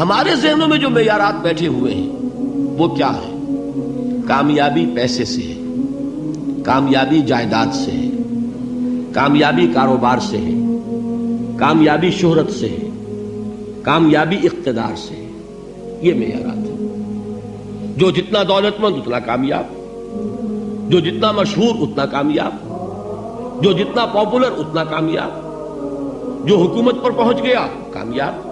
ہمارے ذہنوں میں جو معیارات بیٹھے ہوئے ہیں وہ کیا ہے؟ کامیابی پیسے سے ہے، کامیابی جائیداد سے ہے، کامیابی کاروبار سے ہے، کامیابی شہرت سے ہے، کامیابی اقتدار سے ہے. یہ معیارات ہیں. جو جتنا دولت مند اتنا کامیاب، جو جتنا مشہور اتنا کامیاب، جو جتنا پاپولر اتنا کامیاب، جو حکومت پر پہنچ گیا کامیاب،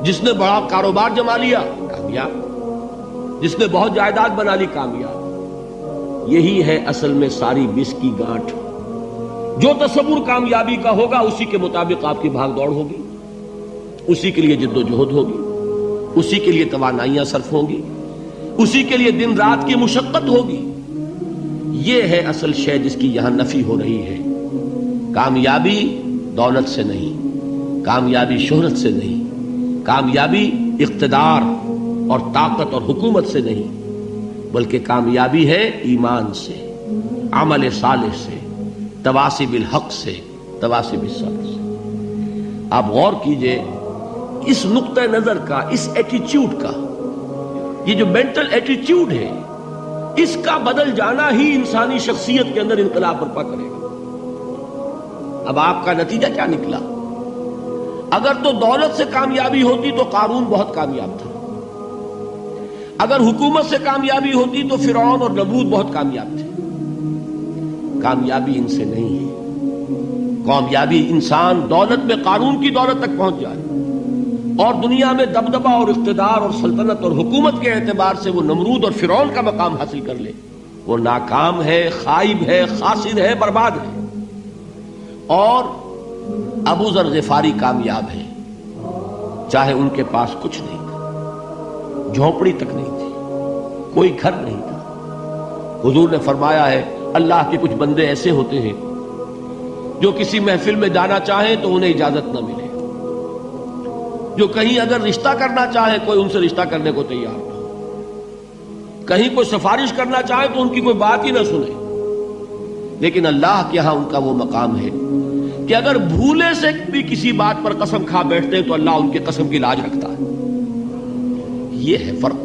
جس نے بڑا کاروبار جما لیا کامیاب، جس نے بہت جائیداد بنا لی کامیاب. یہی ہے اصل میں ساری بس کی گانٹھ. جو تصور کامیابی کا ہوگا اسی کے مطابق آپ کی بھاگ دوڑ ہوگی، اسی کے لیے جد و جہد ہوگی، اسی کے لیے توانائیاں صرف ہوں گی، اسی کے لیے دن رات کی مشقت ہوگی. یہ ہے اصل شے جس کی یہاں نفی ہو رہی ہے. کامیابی دولت سے نہیں، کامیابی شہرت سے نہیں، کامیابی اقتدار اور طاقت اور حکومت سے نہیں، بلکہ کامیابی ہے ایمان سے، عمل صالح سے، تواصی بالحق سے، تواصی بالصبر سے. آپ غور کیجئے اس نقطہ نظر کا، اس ایٹیچیوڈ کا، یہ جو مینٹل ایٹیچیوڈ ہے اس کا بدل جانا ہی انسانی شخصیت کے اندر انقلاب برپا کرے گا. اب آپ کا نتیجہ کیا نکلا؟ اگر تو دولت سے کامیابی ہوتی تو قارون بہت کامیاب تھا، اگر حکومت سے کامیابی ہوتی تو فرعون اور نمرود بہت کامیاب تھے. کامیابی ان سے نہیں ہے. کامیابی انسان دولت میں قارون کی دولت تک پہنچ جائے اور دنیا میں دبدبہ اور اقتدار اور سلطنت اور حکومت کے اعتبار سے وہ نمرود اور فرعون کا مقام حاصل کر لے، وہ ناکام ہے، خائب ہے، خاسر ہے، برباد ہے. اور ابو ذر غفاری کامیاب ہے، چاہے ان کے پاس کچھ نہیں تھا، جھونپڑی تک نہیں تھی، کوئی گھر نہیں تھا. حضور نے فرمایا ہے اللہ کے کچھ بندے ایسے ہوتے ہیں جو کسی محفل میں جانا چاہیں تو انہیں اجازت نہ ملے، جو کہیں اگر رشتہ کرنا چاہے کوئی ان سے رشتہ کرنے کو تیار نہ، کہیں کوئی سفارش کرنا چاہے تو ان کی کوئی بات ہی نہ سنے. لیکن اللہ کے ہاں ان کا وہ مقام ہے کہ اگر بھولے سے بھی کسی بات پر قسم کھا بیٹھتے ہیں تو اللہ ان کے قسم کی لاج رکھتا ہے. یہ ہے فرق.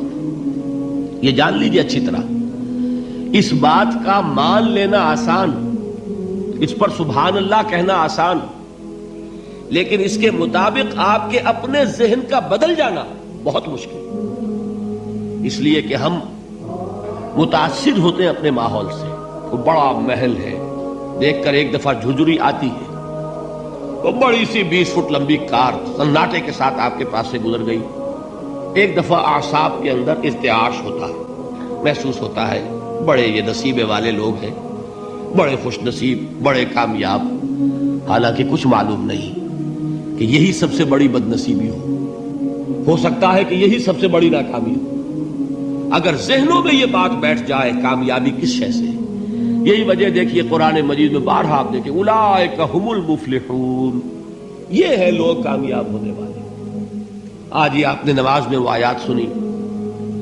یہ جان لیجیے اچھی طرح. اس بات کا مان لینا آسان، اس پر سبحان اللہ کہنا آسان، لیکن اس کے مطابق آپ کے اپنے ذہن کا بدل جانا بہت مشکل. اس لیے کہ ہم متاثر ہوتے ہیں اپنے ماحول سے. وہ بڑا محل ہے، دیکھ کر ایک دفعہ جھجری آتی ہے، وہ بڑی سی 20 فٹ لمبی کار سناٹے کے ساتھ آپ کے پاس سے گزر گئی. ایک دفعہ اعصاب کے اندر ارتعاش ہوتا ہے، محسوس ہوتا ہے بڑے یہ نصیبے والے لوگ ہیں، بڑے خوش نصیب، بڑے کامیاب. حالانکہ کچھ معلوم نہیں کہ یہی سب سے بڑی بد نصیبی ہو سکتا ہے کہ یہی سب سے بڑی ناکامی ہو. اگر ذہنوں میں یہ بات بیٹھ جائے کامیابی کس شے سے. یہی وجہ دیکھیے قرآن مجید میں بارہا آپ دیکھیں اولئک هم المفلحون، یہ ہے لوگ کامیاب ہونے والے. آج یہ آپ نے نماز میں وہ آیات سنی،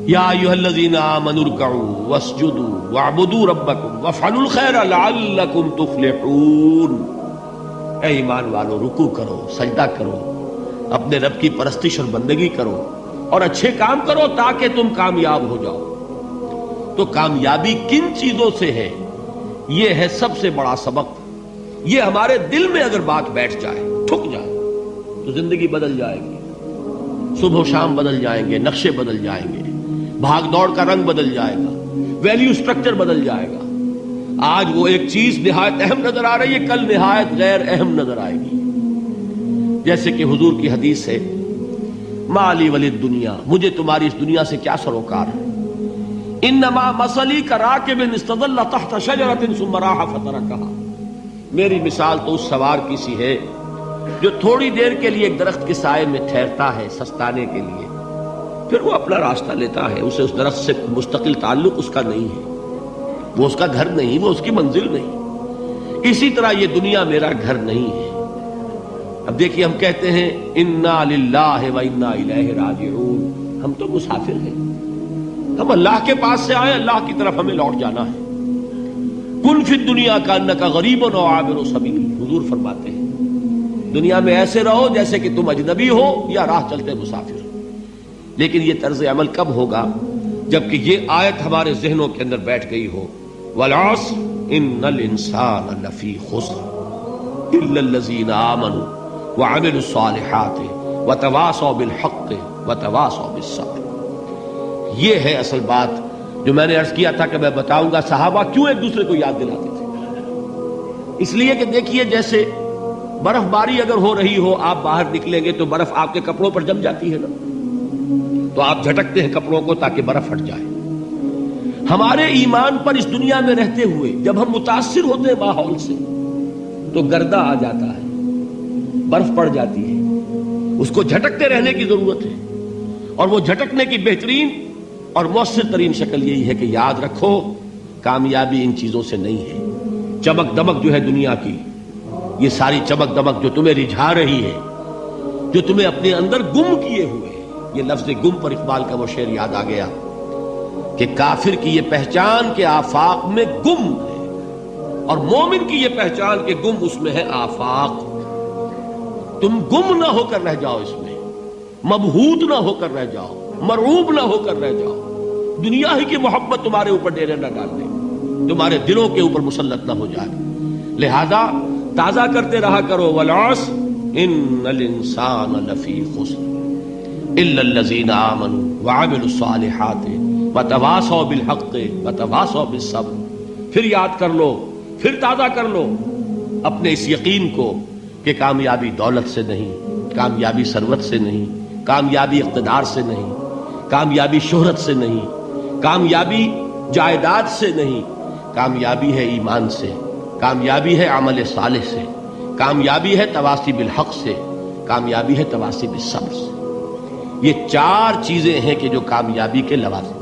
یا ایھا الذین آمنوا ارکعوا واسجدوا واعبدوا ربکم وافعلوا الخیر لعلکم تفلحون. اے ایمان والو، رکوع کرو، سجدہ کرو، اپنے رب کی پرستش اور بندگی کرو اور اچھے کام کرو تاکہ تم کامیاب ہو جاؤ. تو کامیابی کن چیزوں سے ہے؟ یہ ہے سب سے بڑا سبق. یہ ہمارے دل میں اگر بات بیٹھ جائے، ٹھک جائے، تو زندگی بدل جائے گی. صبح و شام بدل جائیں گے، نقشے بدل جائیں گے، بھاگ دوڑ کا رنگ بدل جائے گا، ویلیو سٹرکچر بدل جائے گا. آج وہ ایک چیز نہایت اہم نظر آ رہی ہے، کل نہایت غیر اہم نظر آئے گی. جیسے کہ حضور کی حدیث ہے مالی ولد دنیا، مجھے تمہاری اس دنیا سے کیا سروکار ہے. انما مثلی کراکب استظل تحت شجرۃ ثم راح فترکها، میری مثال تو اس سوار کی سی ہے جو تھوڑی دیر کے لیے ایک درخت کے سائے میں ٹھہرتا ہے سستانے کے لیے، پھر وہ اپنا راستہ لیتا ہے. اسے اس درخت سے مستقل تعلق اس کا نہیں ہے، وہ اس کا گھر نہیں، وہ اس کی منزل نہیں. اسی طرح یہ دنیا میرا گھر نہیں ہے. اب دیکھیے ہم کہتے ہیں انا للہ و انا الیہ راجعون، ہم تو مسافر ہیں، ہم اللہ کے پاس سے آئے، اللہ کی طرف ہمیں لوٹ جانا ہے. کن فی الدنیا کانک غریب و عابر سبیل، حضور فرماتے ہیں دنیا میں ایسے رہو جیسے کہ تم اجنبی ہو یا راہ چلتے مسافر. لیکن یہ طرز عمل کب ہوگا؟ جبکہ یہ آیت ہمارے ذہنوں کے اندر بیٹھ گئی ہو، والعصر ان الانسان لفی خسر الا الذین آمنوا وعملوا الصالحات وتواصوا بالحق وتواصوا بالصبر۔ یہ ہے اصل بات جو میں نے عرض کیا تھا کہ میں بتاؤں گا صحابہ کیوں ایک دوسرے کو یاد دلاتے تھے۔ اس لیے کہ دیکھیے جیسے برف باری اگر ہو رہی ہو، آپ باہر نکلیں گے تو برف آپ کے کپڑوں پر جم جاتی ہے نا، تو آپ جھٹکتے ہیں کپڑوں کو تاکہ برف ہٹ جائے۔ ہمارے ایمان پر اس دنیا میں رہتے ہوئے جب ہم متاثر ہوتے ہیں ماحول سے تو گردہ آ جاتا ہے، برف پڑ جاتی ہے، اس کو جھٹکتے رہنے کی ضرورت ہے۔ اور وہ جھٹکنے کی بہترین اور مؤثر ترین شکل یہی ہے کہ یاد رکھو کامیابی ان چیزوں سے نہیں ہے۔ چمک دمک جو ہے دنیا کی، یہ ساری چمک دمک جو تمہیں رجھا رہی ہے، جو تمہیں اپنے اندر گم کیے ہوئے ہے، یہ لفظ گم پر اقبال کا وہ شعر یاد آ گیا کہ کافر کی یہ پہچان کے آفاق میں گم ہے، اور مومن کی یہ پہچان کے گم اس میں ہے آفاق۔ تم گم نہ ہو کر رہ جاؤ، اس میں مبہوت نہ ہو کر رہ جاؤ، مرعوب نہ ہو کر رہ جاؤ، دنیا ہی کی محبت تمہارے اوپر ڈیرے نہ ڈال دے، تمہارے دلوں کے اوپر مسلط نہ ہو جائے۔ لہذا تازہ کرتے رہا کرو، والعصر ان الانسان لفی خسر الا الذین آمنوا وعملوا الصالحات وتواصوا بالحق وتواصوا بالصبر۔ پھر یاد کر لو، پھر تازہ کر لو اپنے اس یقین کو کہ کامیابی دولت سے نہیں، کامیابی ثروت سے نہیں، کامیابی اقتدار سے نہیں، کامیابی شہرت سے نہیں، کامیابی جائیداد سے نہیں، کامیابی ہے ایمان سے، کامیابی ہے عمل صالح سے، کامیابی ہے تواصی بالحق سے، کامیابی ہے تواصی بالصبر سے۔ یہ چار چیزیں ہیں کہ جو کامیابی کے لوازم